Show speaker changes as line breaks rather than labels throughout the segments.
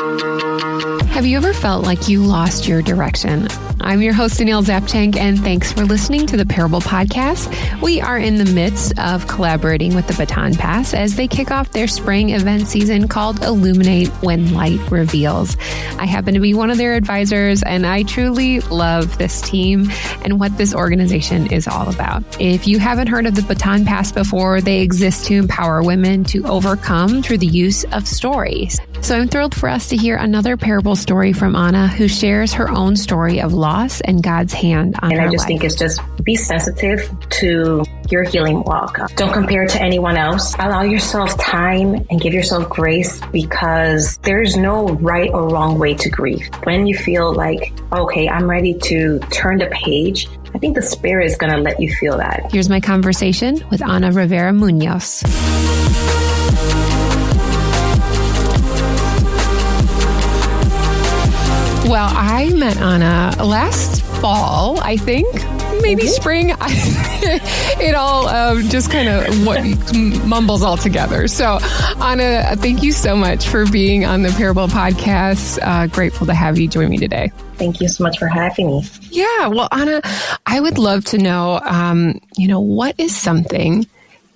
Have you ever felt like you lost your direction? I'm your host, Danielle Zapchenk, and thanks for listening to the Parable Podcast. We are in the midst of collaborating with the Baton Pass as they kick off their spring event season called Illuminate When Light Reveals. I happen to be one of their advisors, and I truly love this team and what this organization is all about. If you haven't heard of the Baton Pass before, they exist to empower women to overcome through the use of stories. So I'm thrilled for us to hear another parable story from Anna, who shares her own story of loss and God's hand on her life.
And I just think it's just be sensitive to your healing walk. Don't compare to anyone else. Allow yourself time and give yourself grace, because there's no right or wrong way to grieve. When you feel like, okay, I'm ready to turn the page, I think the Spirit is going to let you feel that.
Here's my conversation with Ana Rivera Muñoz. Well, I met Ana last fall, I think, maybe spring. It all just kind of mumbles all together. So, Ana, thank you so much for being on the Parable Podcast. Grateful to have you join me today.
Thank you so much for having me.
Yeah, well, Ana, I would love to know, what is something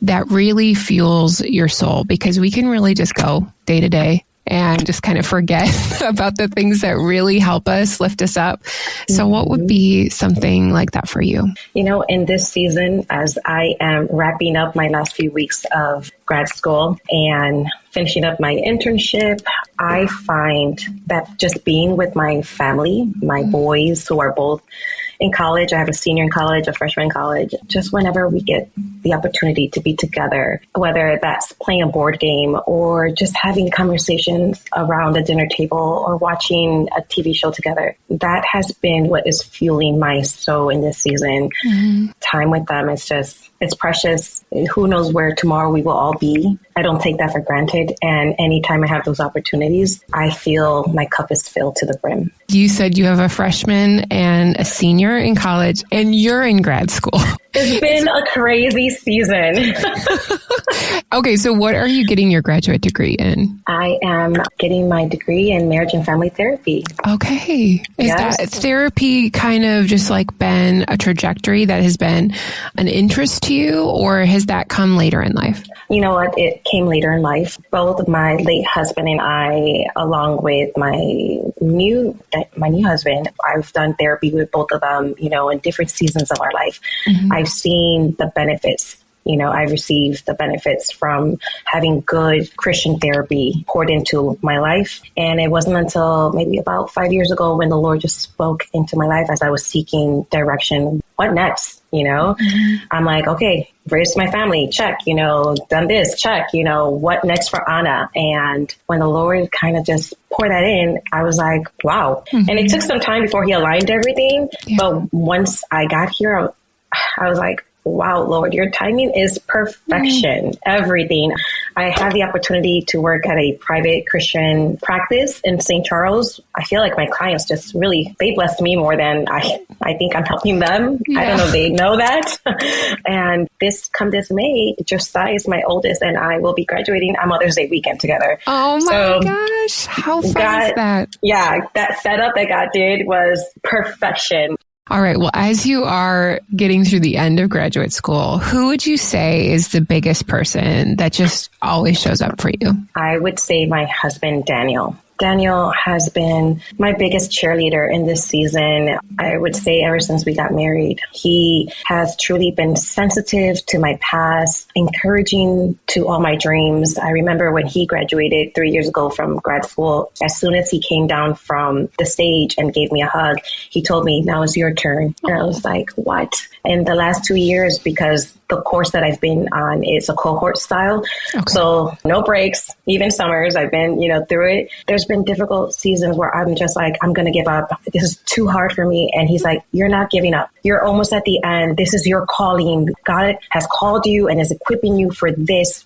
that really fuels your soul? Because we can really just go day to day and just kind of forget about the things that really help us, lift us up. So what would be something like that for you?
You know, in this season, as I am wrapping up my last few weeks of grad school and finishing up my internship, I find that just being with my family, my boys who are both in college, I have a senior in college, a freshman in college, just whenever we get the opportunity to be together, whether that's playing a board game or just having conversations around a dinner table or watching a TV show together, that has been what is fueling my soul in this season. Time with them is just, it's precious. Who knows where tomorrow we will all be. I don't take that for granted. And anytime I have those opportunities, I feel my cup is filled to the brim.
You said you have a freshman and a senior in college, and you're in grad school.
It's been a crazy season.
Okay, so what are you getting your graduate degree in?
I am getting my degree in marriage and family therapy.
Okay. Is that therapy kind of just like been a trajectory that has been an interest to you, or has that come later in life?
You know what? It came later in life. Both my late husband and I, along with my new husband, I've done therapy with both of them, in different seasons of our life. I've seen the benefits. I've received the benefits from having good Christian therapy poured into my life. And it wasn't until maybe about 5 years ago when the Lord just spoke into my life as I was seeking direction. What next? I'm like, okay, raised my family, check, done this, check, what next for Ana? And when the Lord kind of just poured that in, I was like, wow. And it took some time before he aligned everything. Yeah. But once I got here, I was like, wow, Lord, your timing is perfection. Everything. I had the opportunity to work at a private Christian practice in St. Charles. I feel like my clients just really, they blessed me more than I think I'm helping them. Yeah. I don't know if they know that. And this May, Josiah is my oldest, and I will be graduating on Mother's Day weekend together.
Oh my gosh. How fun is that?
Yeah, that setup that God did was perfection.
All right. Well, as you are getting through the end of graduate school, who would you say is the biggest person that just always shows up for you?
I would say my husband, Danielle. Daniel has been my biggest cheerleader in this season. I would say ever since we got married, he has truly been sensitive to my past, encouraging to all my dreams. I remember when he graduated 3 years ago from grad school, as soon as he came down from the stage and gave me a hug, he told me, now is your turn. And I was like, what? In the last 2 years, because the course that I've been on is a cohort style. Okay. So no breaks, even summers. I've been, through it. There's been difficult seasons where I'm just like, I'm going to give up. This is too hard for me. And he's like, you're not giving up. You're almost at the end. This is your calling. God has called you and is equipping you for this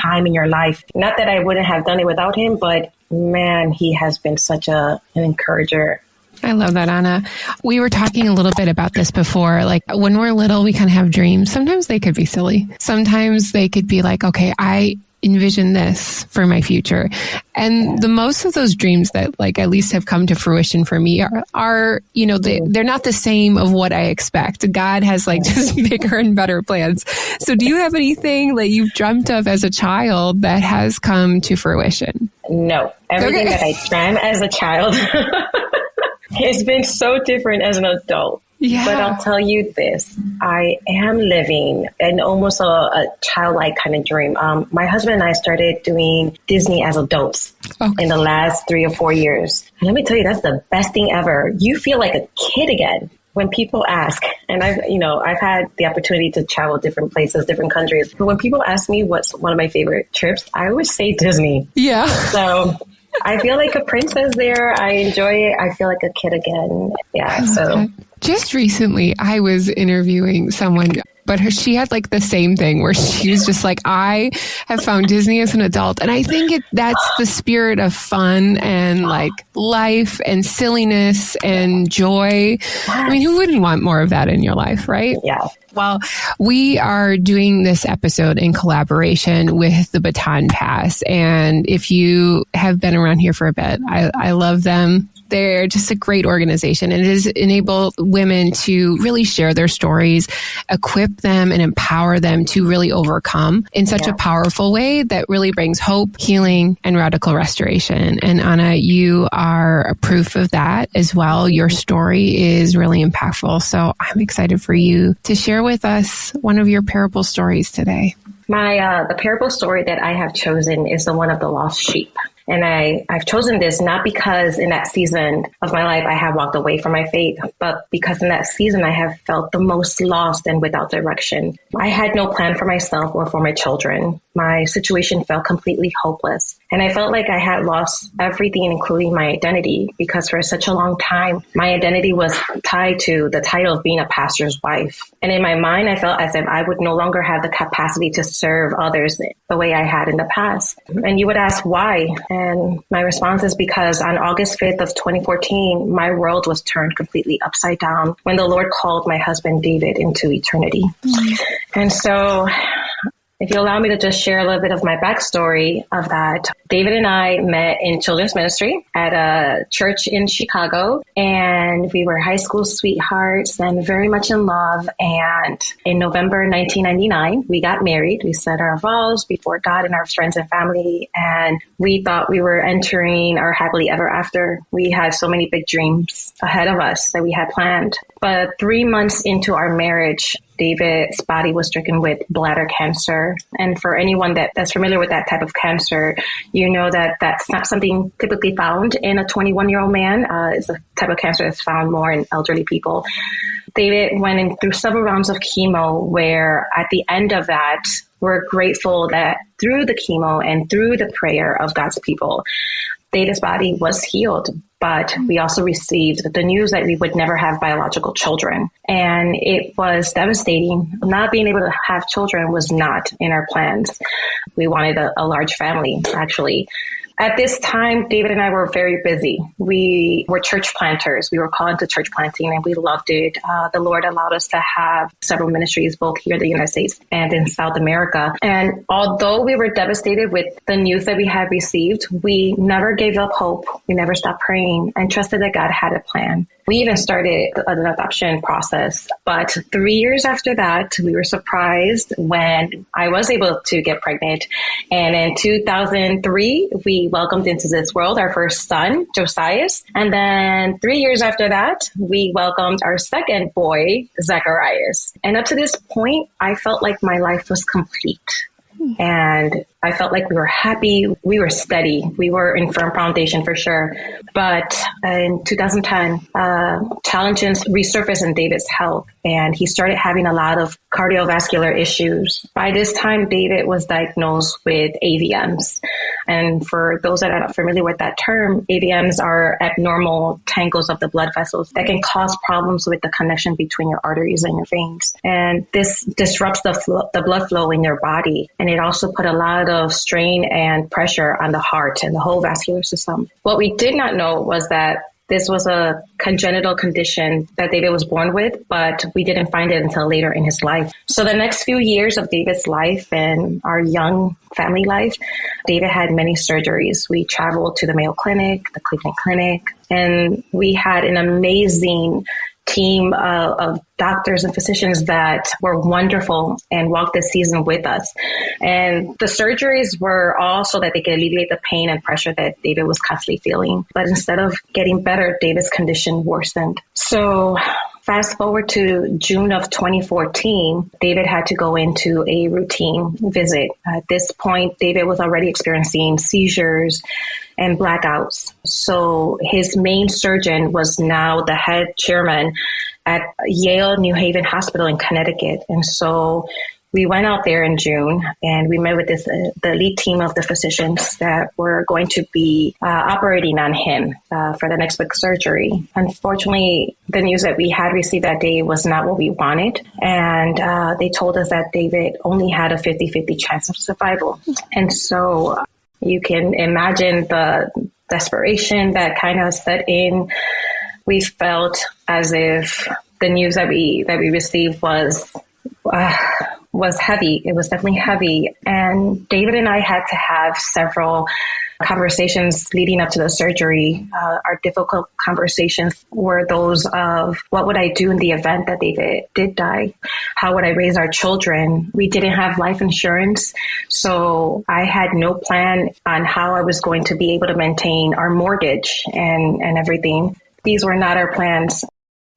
time in your life. Not that I wouldn't have done it without him, but man, he has been such an encourager.
I love that, Ana. We were talking a little bit about this before. Like when we're little, we kind of have dreams. Sometimes they could be silly. Sometimes they could be like, okay, I envision this for my future. And the most of those dreams that like at least have come to fruition for me are you know, they're not the same of what I expect. God has like just bigger and better plans. So do you have anything that you've dreamt of as a child that has come to fruition?
No. Everything that I dreamt as a child has been so different as an adult.
Yeah.
But I'll tell you this, I am living in almost a childlike kind of dream. My husband and I started doing Disney as adults in the last 3 or 4 years. And let me tell you, that's the best thing ever. You feel like a kid again. When people ask, and I've had the opportunity to travel different places, different countries. But when people ask me what's one of my favorite trips, I always say Disney.
Yeah.
So I feel like a princess there. I enjoy it. I feel like a kid again. Yeah. So
just recently I was interviewing someone, but she had like the same thing where she was just like, I have found Disney as an adult. And I think that's the spirit of fun and like life and silliness and joy. I mean, who wouldn't want more of that in your life, right?
Yeah.
Well, we are doing this episode in collaboration with the Baton Pass. And if you have been around here for a bit, I love them. They're just a great organization, and it has enabled women to really share their stories, equip them and empower them to really overcome in such a powerful way that really brings hope, healing, and radical restoration. And Anna, you are a proof of that as well. Your story is really impactful. So I'm excited for you to share with us one of your parable stories today.
The parable story that I have chosen is the one of the lost sheep. And I've chosen this not because in that season of my life I have walked away from my faith, but because in that season I have felt the most lost and without direction. I had no plan for myself or for my children. My situation felt completely hopeless. And I felt like I had lost everything, including my identity, because for such a long time, my identity was tied to the title of being a pastor's wife. And in my mind, I felt as if I would no longer have the capacity to serve others the way I had in the past. And you would ask why? And my response is because on August 5th of 2014, my world was turned completely upside down when the Lord called my husband David into eternity. And so if you allow me to just share a little bit of my backstory of that, David and I met in children's ministry at a church in Chicago, and we were high school sweethearts and very much in love. And in November 1999, we got married. We said our vows before God and our friends and family, and we thought we were entering our happily ever after. We had so many big dreams ahead of us that we had planned. But 3 months into our marriage, David's body was stricken with bladder cancer. And for anyone that's familiar with that type of cancer, you know that that's not something typically found in a 21-year-old man. It's a type of cancer that's found more in elderly people. David went in through several rounds of chemo, where at the end of that, we're grateful that through the chemo and through the prayer of God's people, David's body was healed, but we also received the news that we would never have biological children. And it was devastating. Not being able to have children was not in our plans. We wanted a large family, actually. At this time, David and I were very busy. We were church planters. We were called into church planting, and we loved it. The Lord allowed us to have several ministries, both here in the United States and in South America. And although we were devastated with the news that we had received, we never gave up hope. We never stopped praying and trusted that God had a plan. We even started an adoption process. But 3 years after that, we were surprised when I was able to get pregnant. And in 2003, we welcomed into this world our first son, Josias. And then 3 years after that, we welcomed our second boy, Zacharias. And up to this point, I felt like my life was complete. And I felt like we were happy, we were steady, we were in firm foundation for sure. But in 2010, challenges resurfaced in David's health, and he started having a lot of cardiovascular issues. By this time, David was diagnosed with AVMs. And for those that are not familiar with that term, AVMs are abnormal tangles of the blood vessels that can cause problems with the connection between your arteries and your veins. And this disrupts the blood flow in your body. And it also put a lot of strain and pressure on the heart and the whole vascular system. What we did not know was that This was a congenital condition that David was born with, but we didn't find it until later in his life. So the next few years of David's life and our young family life, David had many surgeries. We traveled to the Mayo Clinic, the Cleveland Clinic, and we had an amazing team of doctors and physicians that were wonderful and walked this season with us. And the surgeries were all so that they could alleviate the pain and pressure that David was constantly feeling. But instead of getting better, David's condition worsened. So fast forward to June of 2014, David had to go into a routine visit. At this point, David was already experiencing seizures and blackouts. So his main surgeon was now the head chairman at Yale New Haven Hospital in Connecticut. And so we went out there in June and we met with the elite team of the physicians that were going to be operating on him for the next big surgery. Unfortunately, the news that we had received that day was not what we wanted. And they told us that David only had a 50-50 chance of survival. And so you can imagine the desperation that kind of set in. We felt as if the news that we received was heavy. It was definitely heavy. And David and I had to have several conversations leading up to the surgery. Our difficult conversations were those of what would I do in the event that David did die? How would I raise our children? We didn't have life insurance, so I had no plan on how I was going to be able to maintain our mortgage and everything. These were not our plans.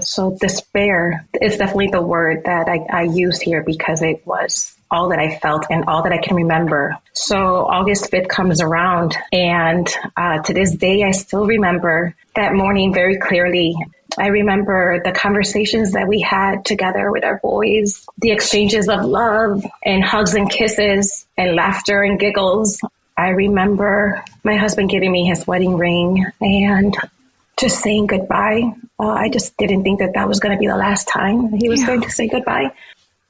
So despair is definitely the word that I use here because it was all that I felt and all that I can remember. So August 5th comes around and to this day, I still remember that morning very clearly. I remember the conversations that we had together with our boys, the exchanges of love and hugs and kisses and laughter and giggles. I remember my husband giving me his wedding ring and just saying goodbye. I just didn't think that was going to be the last time he was going to say goodbye.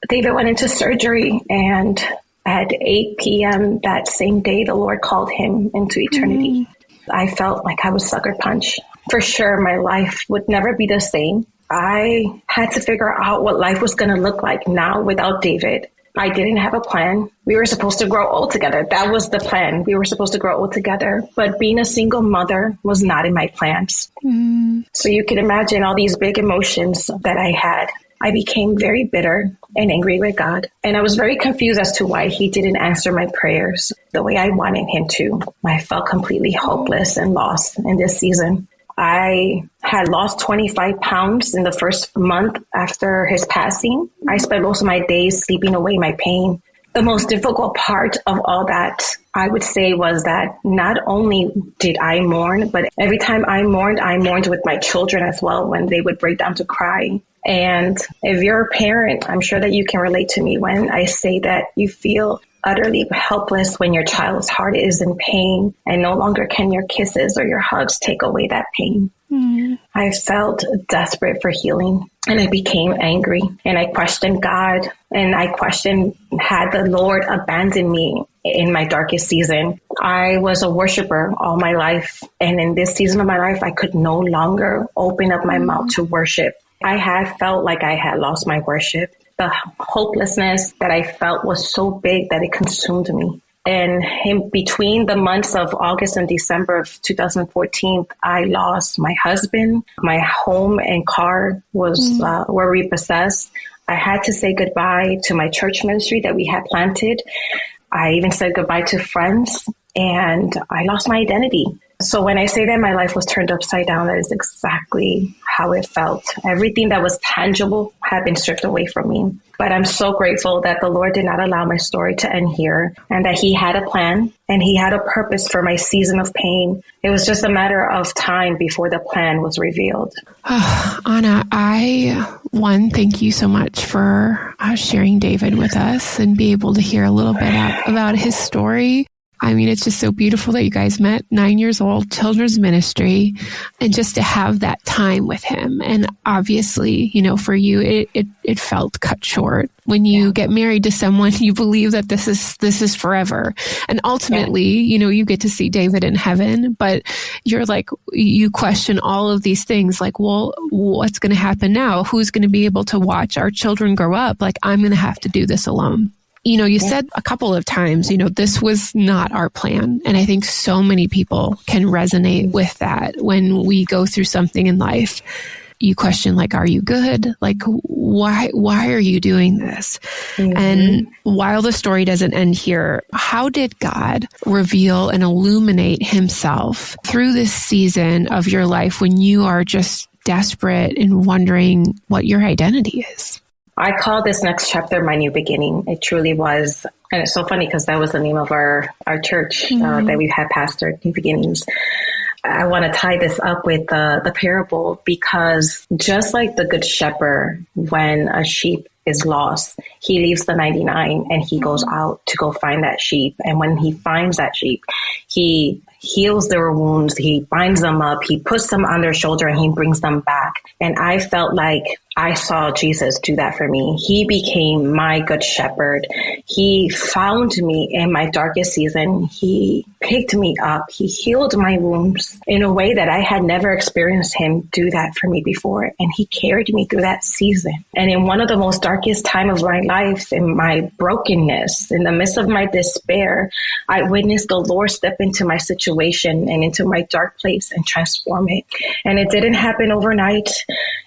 David went into surgery and at 8 p.m. that same day, the Lord called him into eternity. I felt like I was sucker punched. For sure, my life would never be the same. I had to figure out what life was going to look like now without David. I didn't have a plan. We were supposed to grow old together. That was the plan. We were supposed to grow old together. But being a single mother was not in my plans. So you can imagine all these big emotions that I had. I became very bitter and angry with God. And I was very confused as to why he didn't answer my prayers the way I wanted him to. I felt completely hopeless and lost in this season. I had lost 25 pounds in the first month after his passing. I spent most of my days sleeping away my pain. The most difficult part of all that, I would say, was that not only did I mourn, but every time I mourned with my children as well when they would break down to cry. And if you're a parent, I'm sure that you can relate to me when I say that you feel utterly helpless when your child's heart is in pain and no longer can your kisses or your hugs take away that pain. I felt desperate for healing and I became angry and I questioned God and I questioned, had the Lord abandoned me in my darkest season? I was a worshiper all my life. And in this season of my life, I could no longer open up my mouth to worship. I had felt like I had lost my worship. The hopelessness that I felt was so big that it consumed me. And in between the months of August and December of 2014, I lost my husband. My home and car were repossessed. I had to say goodbye to my church ministry that we had planted. I even said goodbye to friends and I lost my identity. So when I say that my life was turned upside down, that is exactly how it felt. Everything that was tangible had been stripped away from me. But I'm so grateful that the Lord did not allow my story to end here and that he had a plan and he had a purpose for my season of pain. It was just a matter of time before the plan was revealed.
Anna, thank you so much for sharing David with us and be able to hear a little bit about his story. I mean, it's just so beautiful that you guys met, 9 years old, children's ministry, and just to have that time with him. And obviously, you know, for you, it felt cut short. When you get married to someone, you believe that this is forever. And ultimately, you know, you get to see David in heaven, but you're like, you question all of these things like, well, what's going to happen now? Who's going to be able to watch our children grow up? Like, I'm going to have to do this alone. You know, you said a couple of times, you know, this was not our plan. And I think so many people can resonate with that when we go through something in life. You question, like, are you good? Like, why are you doing this? Mm-hmm. And while the story doesn't end here, how did God reveal and illuminate himself through this season of your life when you are just desperate and wondering what your identity is?
I call this next chapter my new beginning. It truly was. And it's so funny because that was the name of our church that we had pastored, New Beginnings. I want to tie this up with the parable because just like the good shepherd, when a sheep is lost, he leaves the 99 and he goes out to go find that sheep. And when he finds that sheep, he heals their wounds, he binds them up, he puts them on their shoulder and he brings them back. And I felt like I saw Jesus do that for me. He became my good shepherd. He found me in my darkest season. He picked me up. He healed my wounds in a way that I had never experienced him do that for me before. And he carried me through that season. And in one of the most darkest times of my life, in my brokenness, in the midst of my despair, I witnessed the Lord step into my situation and into my dark place and transform it. And it didn't happen overnight.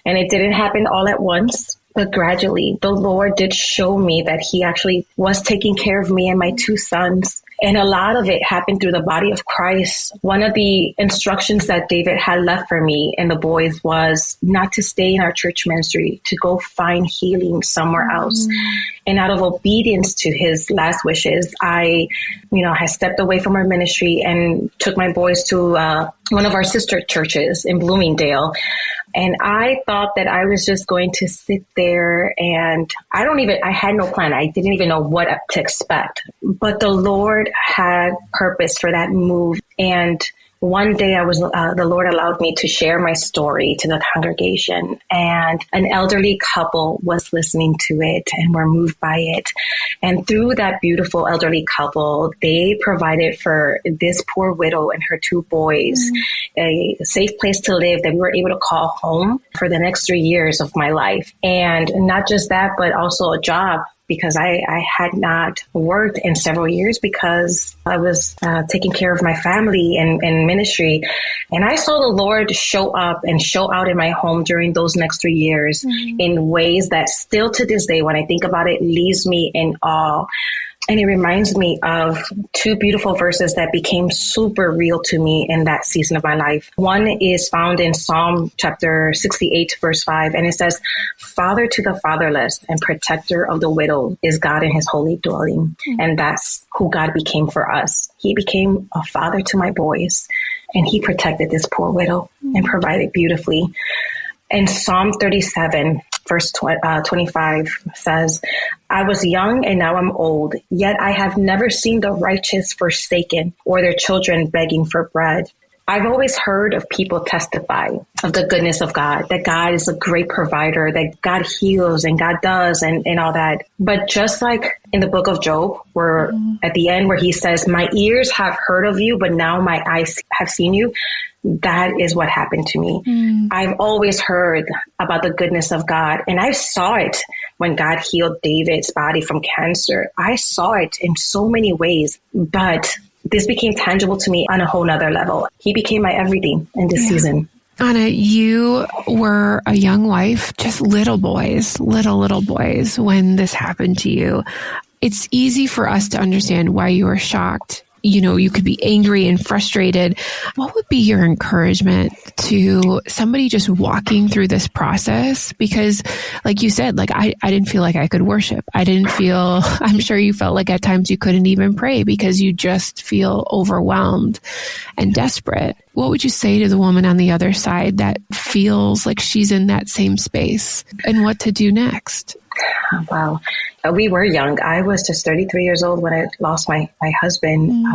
And it didn't happen all at once, but gradually the Lord did show me that he actually was taking care of me and my two sons. And a lot of it happened through the body of Christ. One of the instructions that David had left for me and the boys was not to stay in our church ministry, to go find healing somewhere else. And out of obedience to his last wishes, I had stepped away from our ministry and took my boys to one of our sister churches in Bloomingdale. And I thought that I was just going to sit there and I had no plan. I didn't even know what to expect. But the Lord had purpose for that move. And one day the Lord allowed me to share my story to the congregation, and an elderly couple was listening to it and were moved by it. And through that beautiful elderly couple, they provided for this poor widow and her two boys a safe place to live that we were able to call home for the next 3 years of my life. And not just that, but also a job, because I had not worked in several years because I was taking care of my family and ministry. And I saw the Lord show up and show out in my home during those next 3 years in ways that still to this day, when I think about it, leaves me in awe. And it reminds me of two beautiful verses that became super real to me in that season of my life. One is found in Psalm chapter 68, verse 5, and it says, "Father to the fatherless and protector of the widow is God in his holy dwelling." And that's who God became for us. He became a father to my boys, and he protected this poor widow and provided beautifully. And Psalm 37, verse 25 says, "I was young and now I'm old, yet I have never seen the righteous forsaken or their children begging for bread." I've always heard of people testify of the goodness of God, that God is a great provider, that God heals and God does and all that. But just like in the book of Job, where at the end where he says, "My ears have heard of you, but now my eyes have seen you," that is what happened to me. I've always heard about the goodness of God, and I saw it when God healed David's body from cancer. I saw it in so many ways, but this became tangible to me on a whole nother level. He became my everything in this season.
Anna, you were a young wife, just little boys when this happened to you. It's easy for us to understand why you were shocked. You could be angry and frustrated. What would be your encouragement to somebody just walking through this process? Because like you said, I didn't feel like I could worship. I'm sure you felt like at times you couldn't even pray because you just feel overwhelmed and desperate. What would you say to the woman on the other side that feels like she's in that same space and what to do next?
Wow. We were young. I was just 33 years old when I lost my husband.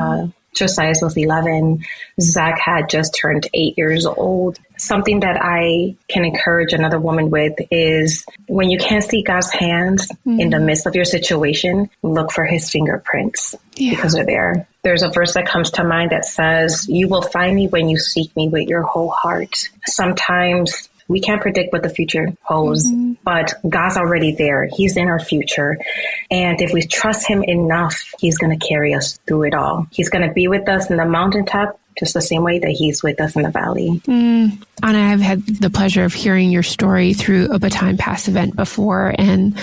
Josiah was 11. Zach had just turned 8 years old. Something that I can encourage another woman with is when you can't see God's hands in the midst of your situation, look for his fingerprints because they're there. There's a verse that comes to mind that says, you will find me when you seek me with your whole heart. Sometimes we can't predict what the future holds, but God's already there. He's in our future. And if we trust him enough, he's going to carry us through it all. He's going to be with us in the mountaintop, just the same way that he's with us in the valley.
Anna, I've had the pleasure of hearing your story through a Baton Pass event before and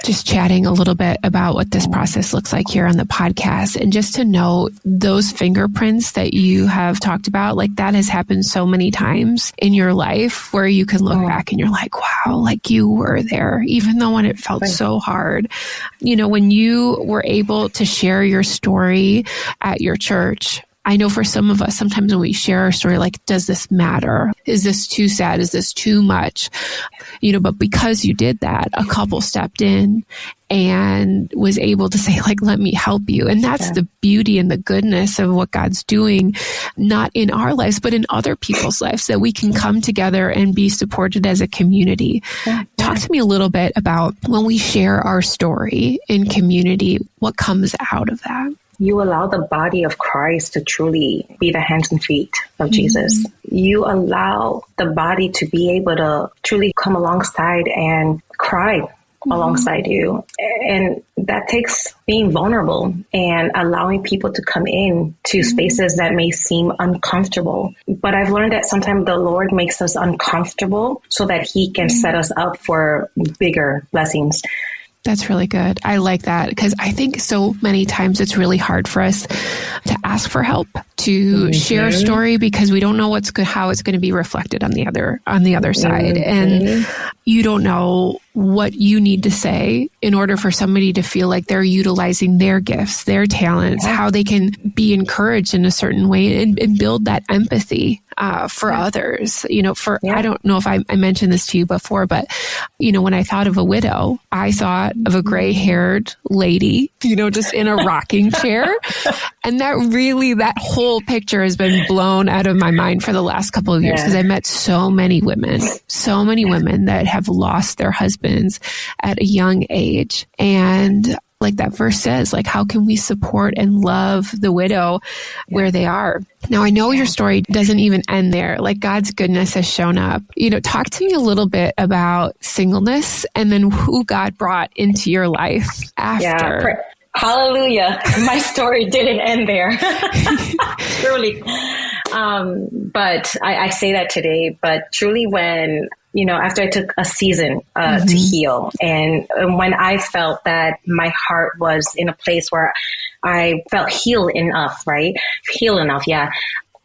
just chatting a little bit about what this process looks like here on the podcast. And just to know those fingerprints that you have talked about, like that has happened so many times in your life where you can look back and you're like, wow, like you were there, even though when it felt so hard. You know, when you were able to share your story at your church, I know for some of us, sometimes when we share our story, like, does this matter? Is this too sad? Is this too much? You know, but because you did that, a couple stepped in and was able to say, like, let me help you. And that's the beauty and the goodness of what God's doing, not in our lives, but in other people's lives, that we can come together and be supported as a community. Talk to me a little bit about when we share our story in community, what comes out of that?
You allow the body of Christ to truly be the hands and feet of Jesus. You allow the body to be able to truly come alongside and cry alongside you. And that takes being vulnerable and allowing people to come in to spaces that may seem uncomfortable. But I've learned that sometimes the Lord makes us uncomfortable so that he can set us up for bigger blessings.
That's really good. I like that because I think so many times it's really hard for us to ask for help, to share a story because we don't know how it's going to be reflected on the other side. And you don't know what you need to say in order for somebody to feel like they're utilizing their gifts, their talents, how they can be encouraged in a certain way and build that empathy for others. You know, I don't know if I mentioned this to you before, but, you know, when I thought of a widow, I thought of a gray-haired lady, you know, just in a rocking chair. And that whole picture has been blown out of my mind for the last couple of years because I met so many women that have lost their husbands at a young age. And like that verse says, like, how can we support and love the widow where they are? Now, I know your story doesn't even end there. Like, God's goodness has shown up. You know, talk to me a little bit about singleness and then who God brought into your life after.
Hallelujah. My story didn't end there. Truly. But I say that today, but truly when, you know, after I took a season to heal and when I felt that my heart was in a place where I felt healed enough, right? Healed enough. Yeah.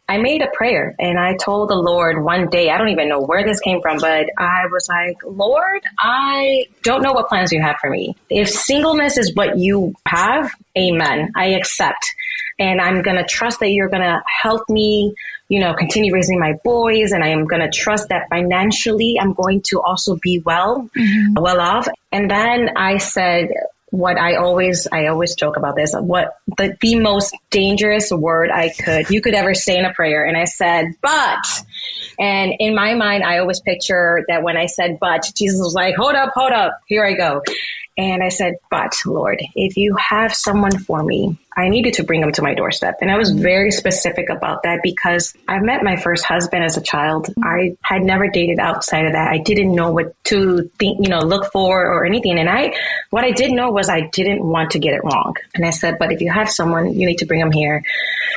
I made a prayer and I told the Lord one day, I don't even know where this came from, but I was like, Lord, I don't know what plans you have for me. If singleness is what you have, amen, I accept. And I'm going to trust that you're going to help me, you know, continue raising my boys. And I am going to trust that financially I'm going to also be well off. And then I said, what I always joke about this, what the most dangerous word you could ever say in a prayer. And I said, but, and in my mind, I always picture that when I said, but, Jesus was like, hold up, here I go. And I said, but Lord, if you have someone for me, I needed to bring him to my doorstep. And I was very specific about that because I met my first husband as a child. I had never dated outside of that. I didn't know what to think, you know, look for or anything. And what I did know was I didn't want to get it wrong. And I said, but if you have someone, you need to bring him here.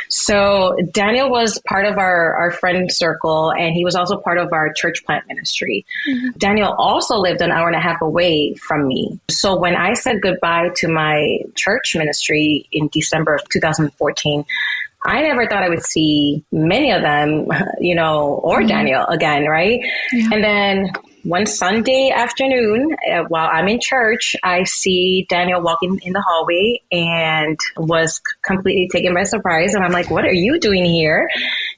So Daniel was part of our friend circle, and he was also part of our church plant ministry. Daniel also lived an hour and a half away from me. So when I said goodbye to my church ministry in December of 2014, I never thought I would see many of them, you know, or Daniel again, right? Yeah. And then one Sunday afternoon, while I'm in church, I see Daniel walking in the hallway and was completely taken by surprise. And I'm like, what are you doing here?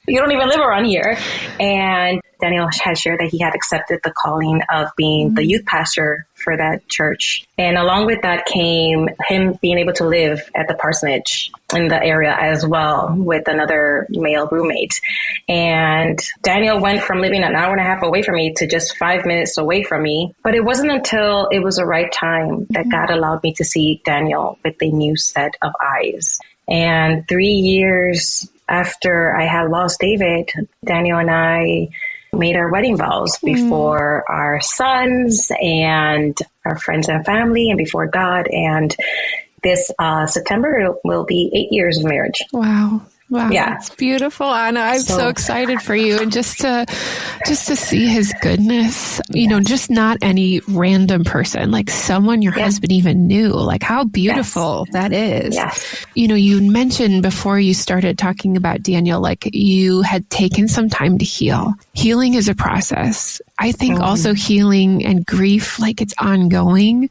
You don't even live around here. And Daniel had shared that he had accepted the calling of being the youth pastor for that church. And along with that came him being able to live at the parsonage in the area as well with another male roommate. And Daniel went from living an hour and a half away from me to just 5 minutes away from me. But it wasn't until it was the right time that God allowed me to see Daniel with a new set of eyes. And 3 years after I had lost David, Daniel and I made our wedding vows before our sons and our friends and family and before God. And this September will be 8 years of marriage.
Wow. Wow.
Yeah.
That's beautiful, Anna. I'm so excited for you. And just to see his goodness, you know, just not any random person, like someone your husband even knew, like how beautiful that is.
Yes.
You know, you mentioned before you started talking about Daniel, like you had taken some time to heal. Healing is a process. I think also healing and grief, like it's ongoing.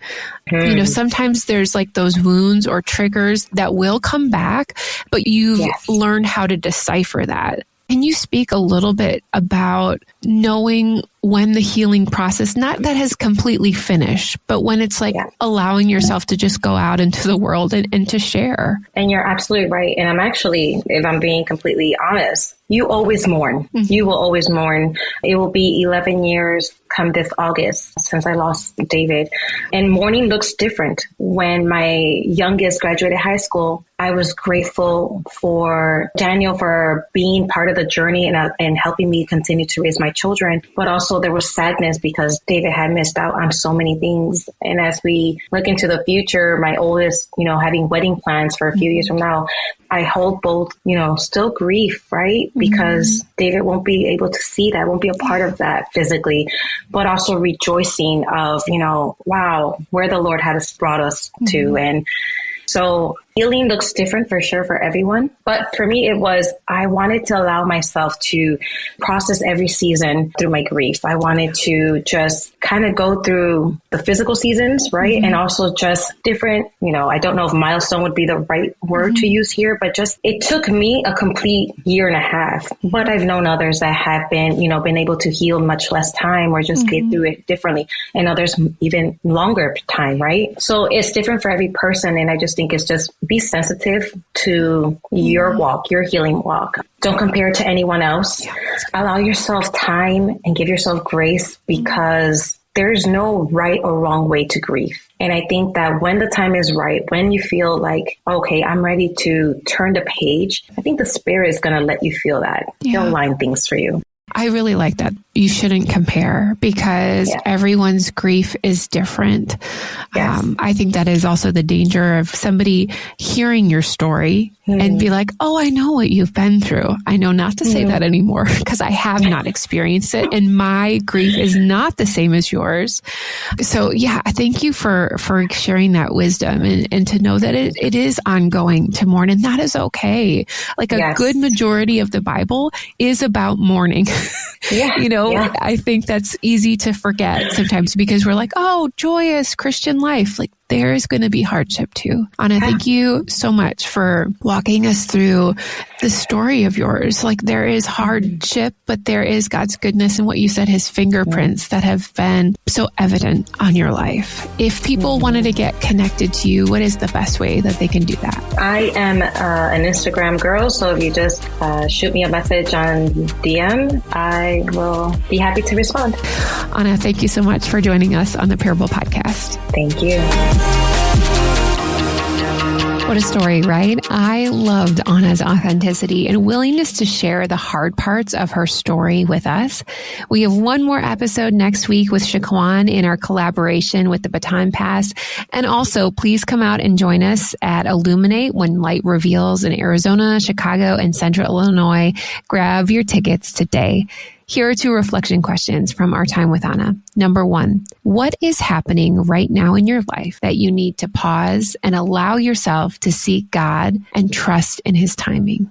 You know, sometimes there's like those wounds or triggers that will come back, but you've learned how to decipher that. Can you speak a little bit about knowing when the healing process, not that has completely finished, but when it's like allowing yourself to just go out into the world and to share? And
you're absolutely right. And I'm actually, if I'm being completely honest, you always mourn. You will always mourn. It will be 11 years come this August since I lost David. And mourning looks different. When my youngest graduated high school, I was grateful for Daniel for being part of the journey and helping me continue to raise my children. But also there was sadness because David had missed out on so many things. And as we look into the future, my oldest, you know, having wedding plans for a few years from now, I hold both, you know, still grief, right? Because David won't be able to see that, won't be a part of that physically, but also rejoicing of, you know, wow, where the Lord had brought us to. And so healing looks different for sure for everyone. But for me, I wanted to allow myself to process every season through my grief. I wanted to just kind of go through the physical seasons, right? And also just different, you know, I don't know if milestone would be the right word to use here, but just it took me a complete year and a half. But I've known others that have been, you know, been able to heal much less time or just get through it differently. And others even longer time, right? So it's different for every person. And I just think it's just be sensitive to your walk, your healing walk. Don't compare it to anyone else. Allow yourself time and give yourself grace because there's no right or wrong way to grieve. And I think that when the time is right, when you feel like, okay, I'm ready to turn the page, I think the Spirit is going to let you feel that. He'll line things for you.
I really like that. You shouldn't compare because everyone's grief is different. I think that is also the danger of somebody hearing your story and be like, oh, I know what you've been through. I know not to say that anymore because I have not experienced it and my grief is not the same as yours. So yeah, I thank you for sharing that wisdom and to know that it is ongoing to mourn and that is okay. Like a good majority of the Bible is about mourning. You know, I think that's easy to forget sometimes because we're like, oh, joyous Christian life. Like there is going to be hardship too. Anna, thank you so much for walking us through the story of yours. Like there is hardship, but there is God's goodness and what you said, his fingerprints that have been so evident on your life. If people wanted to get connected to you, what is the best way that they can do that?
I am an Instagram girl. So if you just shoot me a message on DM, I will be happy to respond.
Anna, thank you so much for joining us on the Parable Podcast.
Thank you.
What a story, right? I loved Anna's authenticity and willingness to share the hard parts of her story with us. We have one more episode next week with Shaquan in our collaboration with the Baton Pass. And also, please come out and join us at Illuminate when light reveals in Arizona, Chicago, and Central Illinois. Grab your tickets today. Here are 2 reflection questions from our time with Anna. Number 1, what is happening right now in your life that you need to pause and allow yourself to seek God and trust in his timing?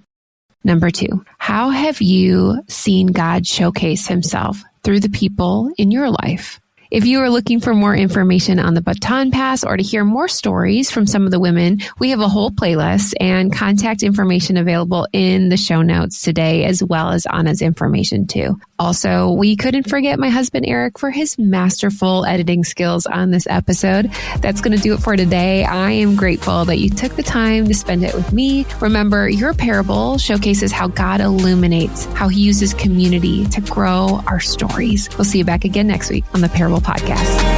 Number 2, how have you seen God showcase himself through the people in your life? If you are looking for more information on the Baton Pass or to hear more stories from some of the women, we have a whole playlist and contact information available in the show notes today, as well as Anna's information too. Also, we couldn't forget my husband, Eric, for his masterful editing skills on this episode. That's going to do it for today. I am grateful that you took the time to spend it with me. Remember, your parable showcases how God illuminates, how he uses community to grow our stories. We'll see you back again next week on the Parable Podcast.